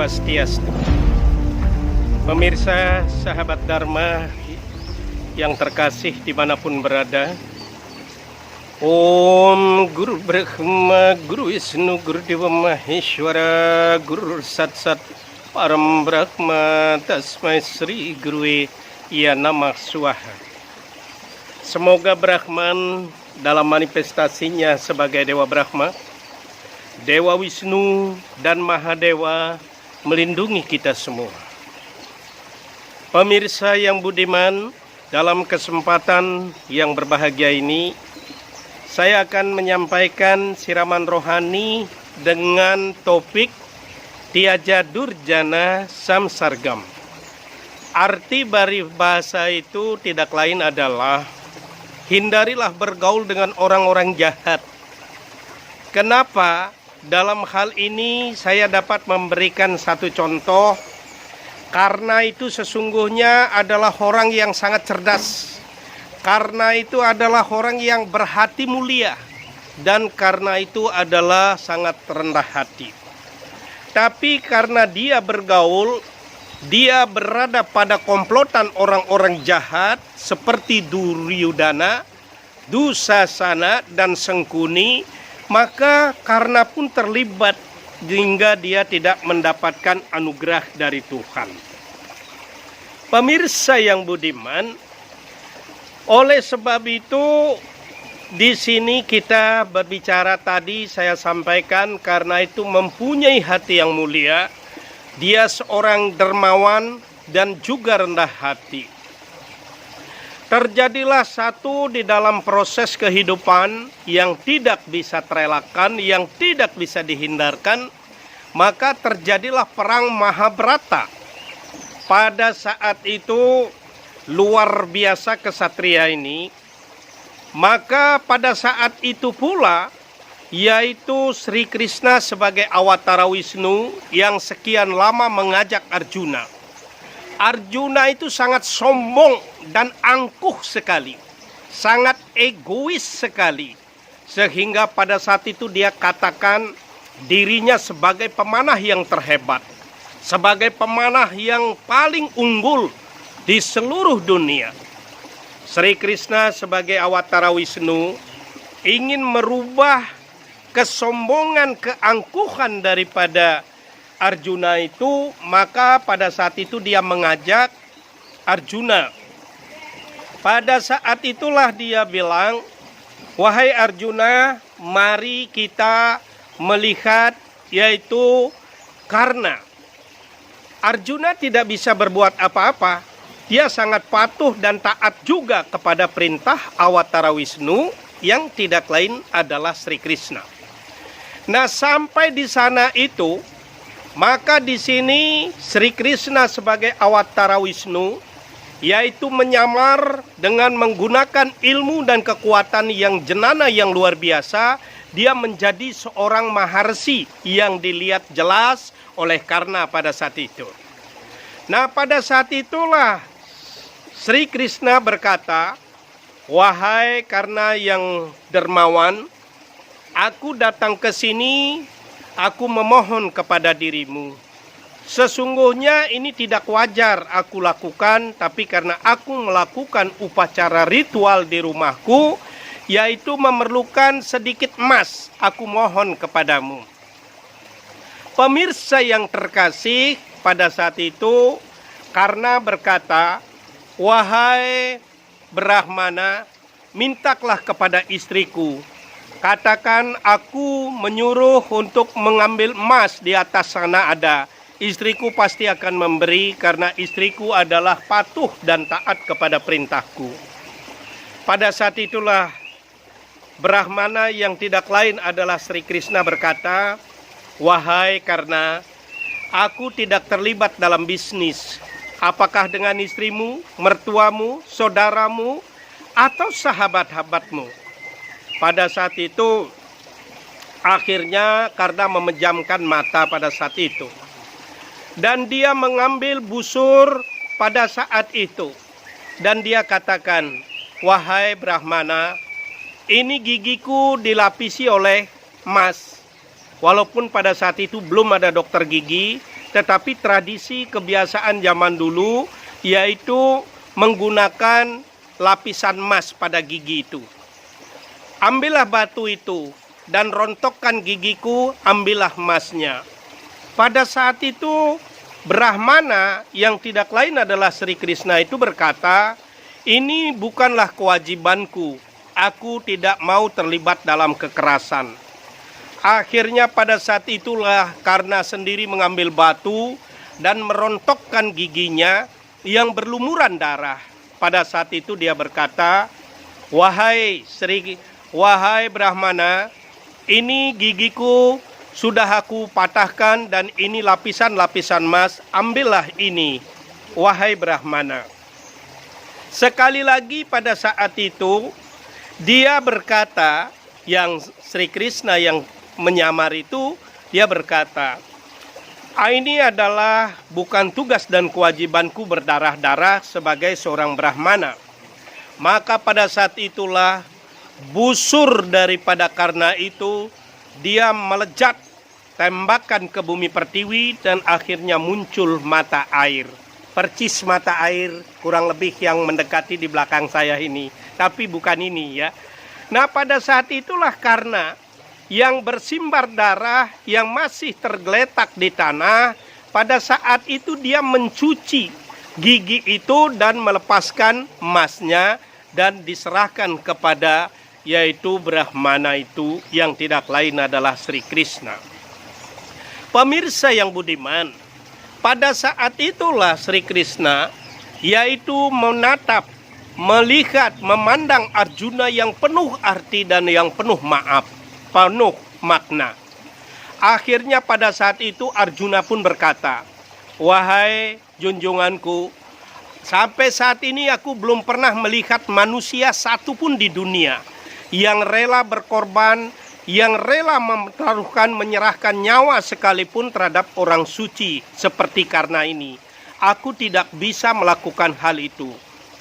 Swastiastu. Pemirsa, sahabat Dharma yang terkasih dimanapun berada, Om Guru Brahma, Guru Wisnu, Guru Dewa Maheshwara, Guru Sat Sat Param Brahma, Tasmai Sri Gurue Ya Namah Swaha. Semoga Brahman dalam manifestasinya sebagai Dewa Brahma, Dewa Wisnu dan Mahadewa melindungi kita semua. Pemirsa yang budiman, dalam kesempatan yang berbahagia ini, saya akan menyampaikan siraman rohani dengan topik Tiaja Durjana Samsargam. Arti dari bahasa itu tidak lain adalah hindarilah bergaul dengan orang-orang jahat. Kenapa? Dalam hal ini saya dapat memberikan satu contoh, karena itu sesungguhnya adalah orang yang sangat cerdas, karena itu adalah orang yang berhati mulia, dan karena itu adalah sangat rendah hati. Tapi karena dia bergaul, dia berada pada komplotan orang-orang jahat seperti Duryudana, Dusasana, dan Sengkuni, maka karena pun terlibat hingga dia tidak mendapatkan anugerah dari Tuhan. Pemirsa yang budiman, oleh sebab itu di sini kita berbicara tadi saya sampaikan karena itu mempunyai hati yang mulia, dia seorang dermawan dan juga rendah hati. Terjadilah satu di dalam proses kehidupan yang tidak bisa terelakkan, yang tidak bisa dihindarkan, maka terjadilah perang Mahabharata. Pada saat itu luar biasa kesatria ini, maka pada saat itu pula yaitu Sri Krishna sebagai Awatara Wisnu yang sekian lama mengajak Arjuna. Arjuna itu sangat sombong dan angkuh sekali, sangat egois sekali, sehingga pada saat itu dia katakan dirinya sebagai pemanah yang terhebat, sebagai pemanah yang paling unggul di seluruh dunia. Sri Krishna sebagai Awatara Wisnu ingin merubah kesombongan, keangkuhan daripada Arjuna itu, maka pada saat itu dia mengajak Arjuna. Pada saat itulah dia bilang, wahai Arjuna, mari kita melihat, yaitu karena Arjuna tidak bisa berbuat apa-apa. Dia sangat patuh dan taat juga kepada perintah Awatara Wisnu yang tidak lain adalah Sri Krishna. Nah, sampai di sana itu, maka di sini Sri Krishna sebagai Awatara Wisnu yaitu menyamar dengan menggunakan ilmu dan kekuatan yang jenana yang luar biasa. Dia menjadi seorang maharsi yang dilihat jelas oleh Karna pada saat itu. Nah, pada saat itulah Sri Krishna berkata, wahai Karna yang dermawan, aku datang ke sini, aku memohon kepada dirimu. Sesungguhnya ini tidak wajar aku lakukan, tapi karena aku melakukan upacara ritual di rumahku, yaitu memerlukan sedikit emas, aku mohon kepadamu. Pemirsa yang terkasih, pada saat itu Karna berkata, wahai Brahmana, mintalah kepada istriku. Katakan aku menyuruh untuk mengambil emas di atas sana ada. Istriku pasti akan memberi karena istriku adalah patuh dan taat kepada perintahku. Pada saat itulah Brahmana yang tidak lain adalah Sri Krishna berkata, wahai Karna, aku tidak terlibat dalam bisnis. Apakah dengan istrimu, mertuamu, saudaramu, atau sahabat-sahabatmu? Pada saat itu, akhirnya Karna memejamkan mata pada saat itu. Dan dia mengambil busur pada saat itu. Dan dia katakan, wahai Brahmana, ini gigiku dilapisi oleh emas. Walaupun pada saat itu belum ada dokter gigi, tetapi tradisi kebiasaan zaman dulu yaitu menggunakan lapisan emas pada gigi itu. Ambillah batu itu dan rontokkan gigiku, ambillah emasnya. Pada saat itu Brahmana yang tidak lain adalah Sri Krishna itu berkata, ini bukanlah kewajibanku, aku tidak mau terlibat dalam kekerasan. Akhirnya pada saat itulah Karna sendiri mengambil batu dan merontokkan giginya yang berlumuran darah. Pada saat itu dia berkata, wahai Brahmana, ini gigiku sudah aku patahkan dan ini lapisan-lapisan emas, ambillah ini, wahai Brahmana. Sekali lagi pada saat itu, dia berkata, yang Sri Krishna yang menyamar itu, dia berkata, ini adalah bukan tugas dan kewajibanku berdarah-darah sebagai seorang Brahmana. Maka pada saat itulah, busur daripada Karna itu, dia melejat, tembakan ke bumi pertiwi, dan akhirnya muncul mata air. Percis mata air kurang lebih yang mendekati di belakang saya ini, tapi bukan ini ya. Nah pada saat itulah Karna yang bersimbar darah, yang masih tergeletak di tanah, pada saat itu dia mencuci gigi itu dan melepaskan emasnya dan diserahkan kepada yaitu Brahmana itu yang tidak lain adalah Sri Krishna. Pemirsa yang budiman, pada saat itulah Sri Krishna yaitu menatap, melihat, memandang Arjuna yang penuh arti dan yang penuh penuh makna. Akhirnya pada saat itu Arjuna pun berkata, wahai junjunganku, sampai saat ini aku belum pernah melihat manusia satu pun di dunia yang rela berkorban, yang rela menyerahkan nyawa sekalipun terhadap orang suci seperti Karna ini. Aku tidak bisa melakukan hal itu.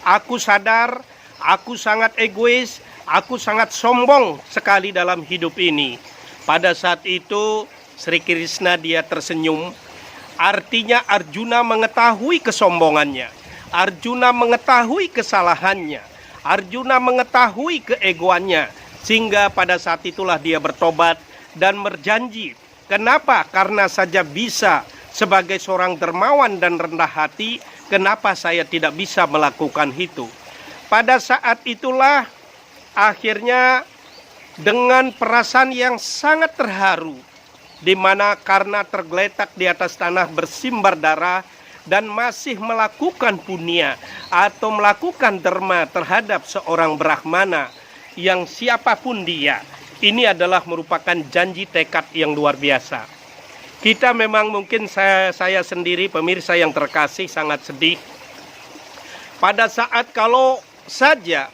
Aku sadar, aku sangat egois, aku sangat sombong sekali dalam hidup ini. Pada saat itu Sri Krishna dia tersenyum. Artinya Arjuna mengetahui kesombongannya, Arjuna mengetahui kesalahannya, Arjuna mengetahui keegoannya, sehingga pada saat itulah dia bertobat dan berjanji. Kenapa? Karena saja bisa sebagai seorang dermawan dan rendah hati, kenapa saya tidak bisa melakukan itu? Pada saat itulah akhirnya dengan perasaan yang sangat terharu, di mana Karna tergeletak di atas tanah bersimbar darah dan masih melakukan punya atau melakukan dharma terhadap seorang Brahmana yang siapapun dia. Ini adalah merupakan janji tekad yang luar biasa. Kita memang mungkin saya sendiri pemirsa yang terkasih sangat sedih pada saat kalau saja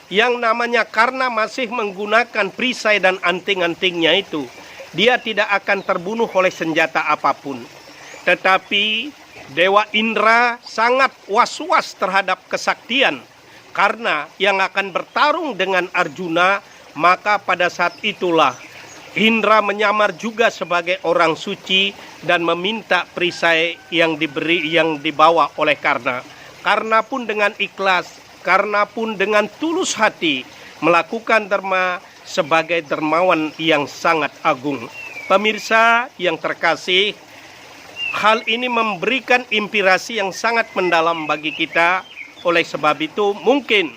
yang namanya Karna masih menggunakan perisai dan anting-antingnya itu, dia tidak akan terbunuh oleh senjata apapun. Tetapi Dewa Indra sangat was-was terhadap kesaktian Karna yang akan bertarung dengan Arjuna. Maka pada saat itulah Indra menyamar juga sebagai orang suci dan meminta perisai yang dibawa oleh Karna. Karna pun dengan ikhlas, Karna pun dengan tulus hati melakukan dharma sebagai dermawan yang sangat agung. Pemirsa yang terkasih, hal ini memberikan inspirasi yang sangat mendalam bagi kita. Oleh sebab itu mungkin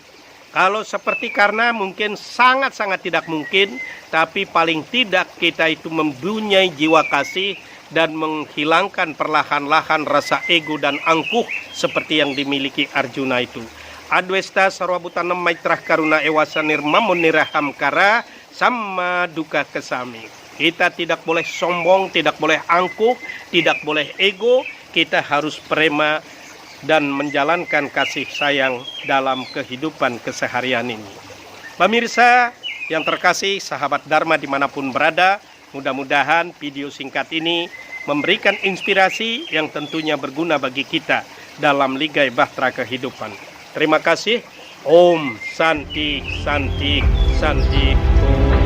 kalau seperti Karna mungkin sangat-sangat tidak mungkin, tapi paling tidak kita itu mempunyai jiwa kasih dan menghilangkan perlahan-lahan rasa ego dan angkuh seperti yang dimiliki Arjuna itu. Adwesta sarwabutanam maitrah karuna ewasa nirmamun nirahamkara sama duka kesami. Kita tidak boleh sombong, tidak boleh angkuh, tidak boleh ego. Kita harus prema dan menjalankan kasih sayang dalam kehidupan keseharian ini. Pemirsa yang terkasih, sahabat Dharma dimanapun berada, mudah-mudahan video singkat ini memberikan inspirasi yang tentunya berguna bagi kita dalam ligai bahtera kehidupan. Terima kasih. Om Santi Santi Santi Om.